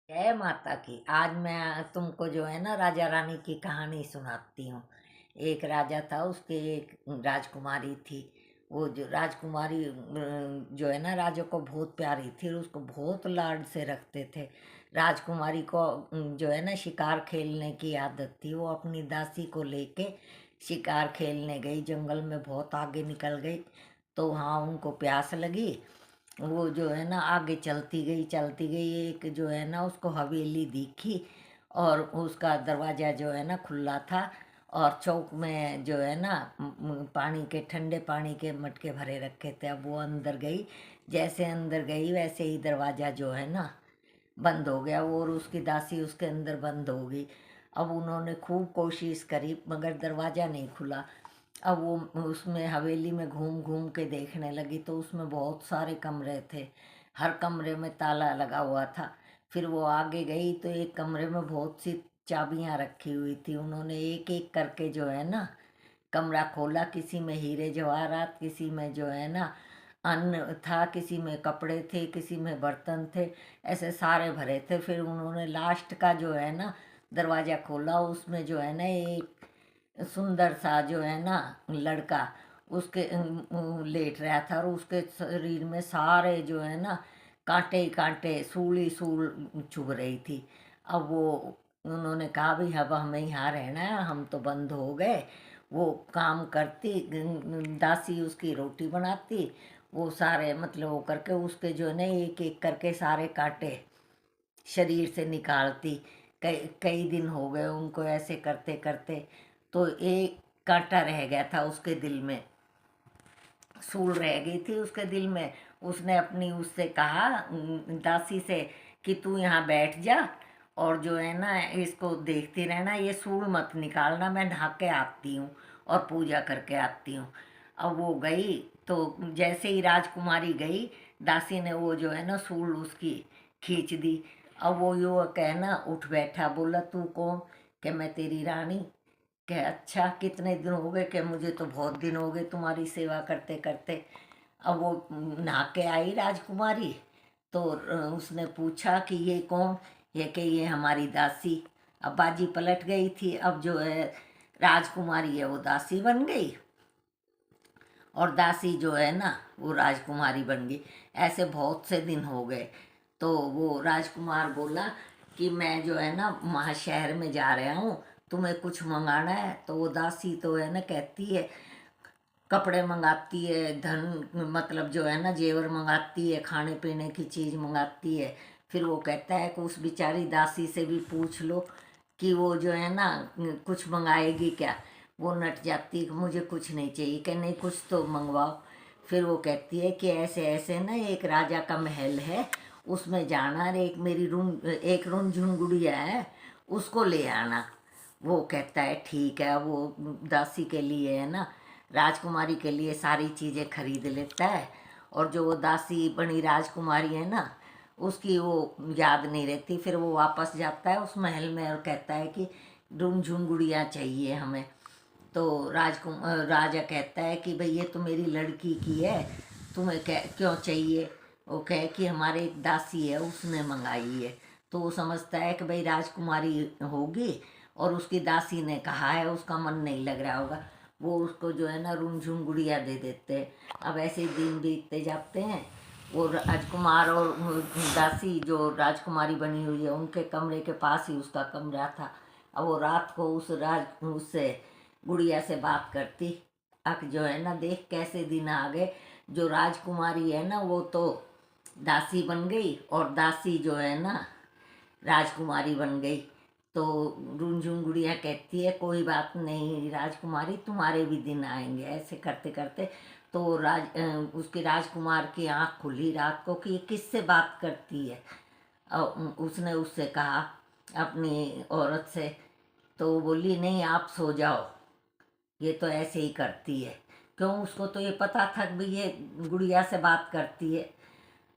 जय माता की। आज मैं तुमको जो है ना राजा रानी की कहानी सुनाती हूँ। एक राजा था, उसके एक राजकुमारी थी। वो जो राजकुमारी जो है ना राजा को बहुत प्यारी थी, उसको बहुत लाड से रखते थे। राजकुमारी को जो है ना शिकार खेलने की आदत थी। वो अपनी दासी को लेके शिकार खेलने गई, जंगल में बहुत आगे निकल गई। तो वहाँ उनको प्यास लगी। वो जो है ना आगे चलती गई, एक जो है ना उसको हवेली दिखी। और उसका दरवाज़ा जो है ना खुला था। और चौक में जो है ना पानी के, ठंडे पानी के मटके भरे रखे थे। अब वो अंदर गई। जैसे अंदर गई वैसे ही दरवाज़ा जो है ना बंद हो गया, वो और उसकी दासी उसके अंदर बंद हो गई। अब उन्होंने खूब कोशिश करी मगर दरवाज़ा नहीं खुला। अब वो उसमें हवेली में घूम घूम के देखने लगी तो उसमें बहुत सारे कमरे थे। हर कमरे में ताला लगा हुआ था। फिर वो आगे गई तो एक कमरे में बहुत सी चाबियां रखी हुई थी। उन्होंने एक एक करके जो है ना कमरा खोला। किसी में हीरे जवाहरात, किसी में जो है ना अन्न था, किसी में कपड़े थे, किसी में बर्तन थे। ऐसे सारे भरे थे। फिर उन्होंने लास्ट का जो है ना दरवाज़ा खोला। उसमें जो है ना एक सुंदर सा जो है ना लड़का उसके लेट रहा था। और उसके शरीर में सारे जो है ना कांटे ही कांटे, सूल ही सूल चुभ रही थी। अब वो उन्होंने कहा भी अब हमें यहाँ रहना है, हम तो बंद हो गए। वो काम करती, दासी उसकी रोटी बनाती। वो सारे मतलब वो करके उसके जो है ना एक एक करके सारे कांटे शरीर से निकालती। कई कई दिन हो गए उनको ऐसे करते करते। तो एक कांटा रह गया था उसके दिल में, सूल रह गई थी उसके दिल में। उसने अपनी उससे कहा, दासी से, कि तू यहाँ बैठ जा और जो है ना इसको देखती रहना, ये सूल मत निकालना, मैं नहा के आती हूँ और पूजा करके आती हूँ। अब वो गई तो जैसे ही राजकुमारी गई, दासी ने वो जो है ना सूल उसकी खींच दी। अब वो युवक है ना उठ बैठा, बोला तू कौन? कि मैं तेरी रानी। कि अच्छा कितने दिन हो गए? कि मुझे तो बहुत दिन हो गए तुम्हारी सेवा करते करते। अब वो नहा के आई राजकुमारी। तो उसने पूछा कि ये कौन? ये कि ये हमारी दासी। अब बाजी पलट गई थी। अब जो है राजकुमारी है वो दासी बन गई, और दासी जो है ना वो राजकुमारी बन गई। ऐसे बहुत से दिन हो गए। तो वो राजकुमार बोला कि मैं जो है ना वहाँ शहर में जा रहा हूँ, तुम्हें कुछ मंगाना है? तो वो दासी तो है ना कहती है, कपड़े मंगाती है, धन मतलब जो है ना जेवर मंगाती है, खाने पीने की चीज़ मंगाती है। फिर वो कहता है कि उस बेचारी दासी से भी पूछ लो कि वो जो है ना कुछ मंगाएगी क्या। वो नट जाती है कि मुझे कुछ नहीं चाहिए। कि नहीं कुछ तो मंगवाओ। फिर वो कहती है कि ऐसे ऐसे ना एक राजा का महल है, उसमें जाना, और एक रुनझुन गुड़िया है, उसको ले आना। वो कहता है ठीक है। वो दासी के लिए है ना, राजकुमारी के लिए सारी चीज़ें खरीद लेता है। और जो वो दासी बनी राजकुमारी है ना, उसकी वो याद नहीं रहती। फिर वो वापस जाता है उस महल में और कहता है कि रुनझुन गुड़िया चाहिए हमें। तो राजा कहता है कि भाई ये तो मेरी लड़की की है, तुम्हें क्यों चाहिए? वो कहे कि हमारे एक दासी है उसने मंगाई है। तो वो समझता है कि भाई राजकुमारी होगी और उसकी दासी ने कहा है, उसका मन नहीं लग रहा होगा। वो उसको जो है ना रुनझुन गुड़िया दे देते हैं। अब ऐसे ही दिन बीतते जाते हैं। वो राजकुमार और दासी जो राजकुमारी बनी हुई है उनके कमरे के पास ही उसका कमरा था। अब वो रात को उससे गुड़िया से बात करती। अक जो है ना देख कैसे दिन आ गए। जो राजकुमारी है ना वो तो दासी बन गई, और दासी जो है ना राजकुमारी बन गई। तो रुनझुन गुड़िया कहती है कोई बात नहीं राजकुमारी, तुम्हारे भी दिन आएंगे। ऐसे करते करते तो उसकी राजकुमार की आंख खुली रात को कि ये किससे बात करती है। और उसने उससे कहा अपनी औरत से। तो वो बोली नहीं आप सो जाओ, ये तो ऐसे ही करती है। क्यों? उसको तो ये पता था कि भाई ये गुड़िया से बात करती है।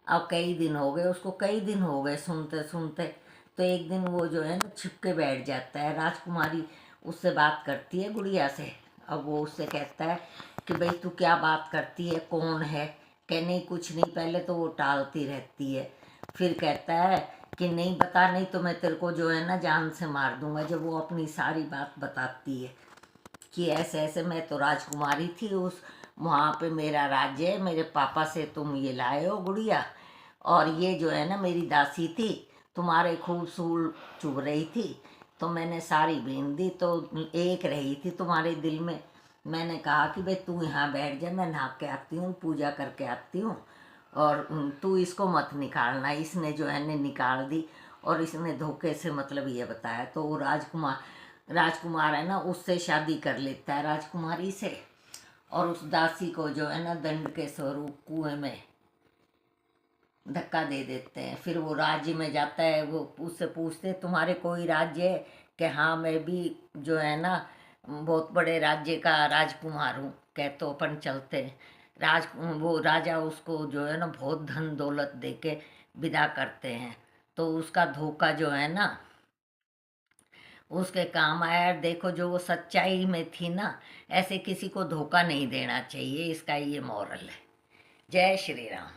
अब कई दिन हो गए, उसको कई दिन हो गए सुनते सुनते। तो एक दिन वो जो है ना छिप के बैठ जाता है। राजकुमारी उससे बात करती है गुड़िया से। अब वो उससे कहता है कि भाई तू क्या बात करती है, कौन है? कह नहीं कुछ नहीं। पहले तो वो टालती रहती है। फिर कहता है कि नहीं बता, नहीं तो मैं तेरे को जो है ना जान से मार दूंगा। जब वो अपनी सारी बात बताती है कि ऐसे ऐसे मैं तो राजकुमारी थी, उस वहाँ पे मेरा राज्य है, मेरे पापा से तुम ये लाए हो गुड़िया, और ये जो है ना मेरी दासी थी, तुम्हारे खूब सूल चुभ रही थी, तो मैंने सारी बीन दी, तो एक रही थी तुम्हारे दिल में। मैंने कहा कि भाई तू यहाँ बैठ जा, मैं नहा के आती हूँ, पूजा करके आती हूँ, और तू इसको मत निकालना। इसने जो है ने निकाल दी, और इसने धोखे से मतलब ये बताया। तो वो राजकुमार है ना, उससे शादी कर लेता है राजकुमारी से, और उस दासी को जो है ना दंड के स्वरूप कुएं में धक्का दे देते हैं। फिर वो राज्य में जाता है, वो उससे पूछते तुम्हारे कोई राज्य है, कि हाँ मैं भी जो है ना बहुत बड़े राज्य का राजकुमार हूँ, कह तो अपन चलते हैं। वो राजा उसको जो है ना बहुत धन दौलत दे के विदा करते हैं। तो उसका धोखा जो है ना उसके काम आया। देखो जो वो सच्चाई में थी ना, ऐसे किसी को धोखा नहीं देना चाहिए, इसका ये मॉरल है। जय श्री राम।